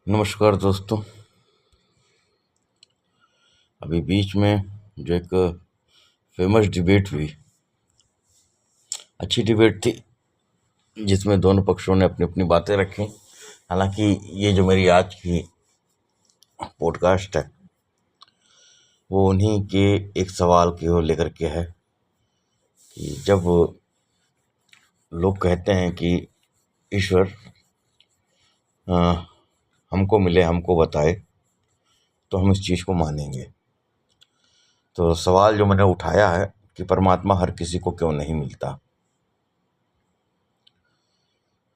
नमस्कार दोस्तों। अभी बीच में जो एक फेमस डिबेट हुई, अच्छी डिबेट थी, जिसमें दोनों पक्षों ने अपनी अपनी बातें रखी। हालांकि ये जो मेरी आज की पॉडकास्ट है वो उन्हीं के एक सवाल की ओर लेकर के है कि जब लोग कहते हैं कि ईश्वर अ, हमको मिले, हमको बताए, तो हम इस चीज़ को मानेंगे। तो सवाल जो मैंने उठाया है कि परमात्मा हर किसी को क्यों नहीं मिलता।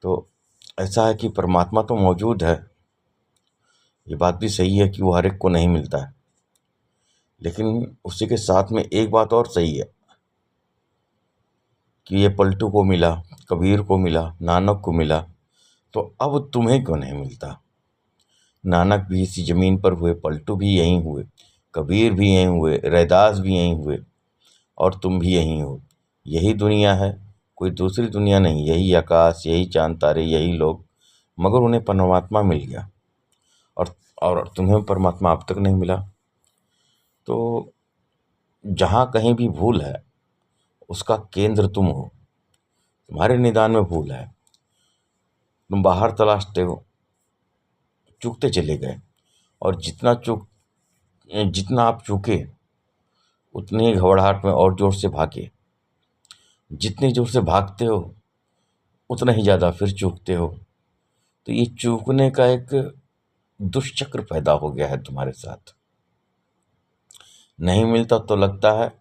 तो ऐसा है कि परमात्मा तो मौजूद है, ये बात भी सही है कि वो हर एक को नहीं मिलता है, लेकिन उसी के साथ में एक बात और सही है कि ये पलटू को मिला, कबीर को मिला, नानक को मिला, तो अब तुम्हें क्यों नहीं मिलता। नानक भी इसी ज़मीन पर हुए, पलटू भी यहीं हुए, कबीर भी यहीं हुए, रैदास भी यहीं हुए, और तुम भी यहीं हो। यही दुनिया है, कोई दूसरी दुनिया नहीं। यही आकाश, यही चांद तारे, यही लोग, मगर उन्हें परमात्मा मिल गया और तुम्हें परमात्मा अब तक नहीं मिला। तो जहाँ कहीं भी भूल है उसका केंद्र तुम हो, तुम्हारे निदान में भूल है। तुम बाहर तलाशते हो, चूकते चले गए, और जितना आप चूके उतनी ही घबराहट में और जोर से भागे। जितनी जोर से भागते हो उतना ही ज़्यादा फिर चूकते हो। तो ये चूकने का एक दुष्चक्र पैदा हो गया है तुम्हारे साथ। नहीं मिलता तो लगता है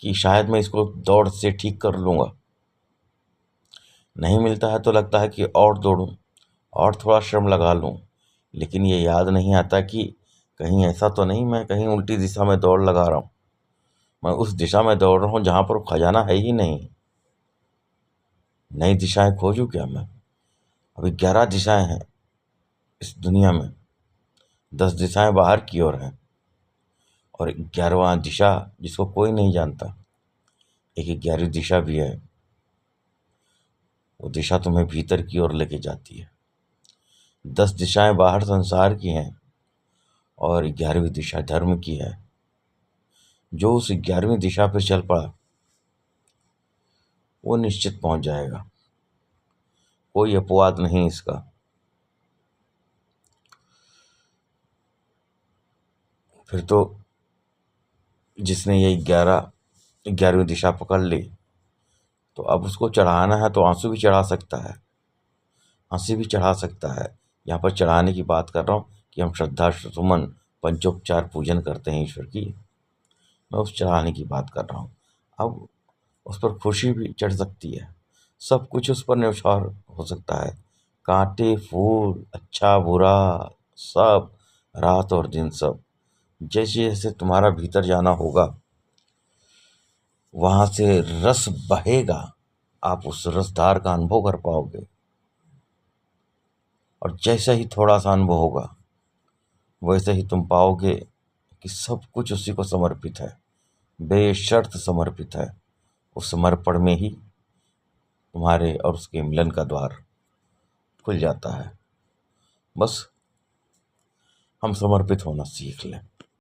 कि शायद मैं इसको दौड़ से ठीक कर लूँगा, नहीं मिलता है तो लगता है कि और दौड़ूं और थोड़ा श्रम लगा लूं, लेकिन ये याद नहीं आता कि कहीं ऐसा तो नहीं मैं कहीं उल्टी दिशा में दौड़ लगा रहा हूँ। मैं उस दिशा में दौड़ रहा हूँ जहाँ पर खजाना है ही नहीं। नई दिशाएं खोजूं क्या मैं? अभी 11 दिशाएं हैं इस दुनिया में, 10 दिशाएं बाहर की ओर हैं, और 11वां दिशा जिसको कोई नहीं जानता, एक 11वीं दिशा भी है। वो दिशा तुम्हें भीतर की ओर लेके जाती है। 10 दिशाएं बाहर संसार की हैं और 11वीं दिशा धर्म की है। जो उस 11वीं दिशा पर चल पड़ा वो निश्चित पहुंच जाएगा, कोई अपवाद नहीं इसका। फिर तो जिसने ये 11वीं दिशा पकड़ ली, तो अब उसको चढ़ाना है तो आंसू भी चढ़ा सकता है, हंसी भी चढ़ा सकता है। यहाँ पर चढ़ाने की बात कर रहा हूँ कि हम श्रद्धा सुमन पंचोपचार पूजन करते हैं ईश्वर की, मैं उस चढ़ाने की बात कर रहा हूँ। अब उस पर खुशी भी चढ़ सकती है, सब कुछ उस पर न्यौछावर हो सकता है। कांटे फूल, अच्छा बुरा, सब, रात और दिन सब, जैसे जैसे तुम्हारा भीतर जाना होगा वहां से रस बहेगा, आप उस रसधार का अनुभव कर पाओगे। और जैसा ही थोड़ा सा अनुभव होगा वैसे ही तुम पाओगे कि सब कुछ उसी को समर्पित है, बेशर्त समर्पित है। उस समर्पण में ही तुम्हारे और उसके मिलन का द्वार खुल जाता है। बस हम समर्पित होना सीख लें।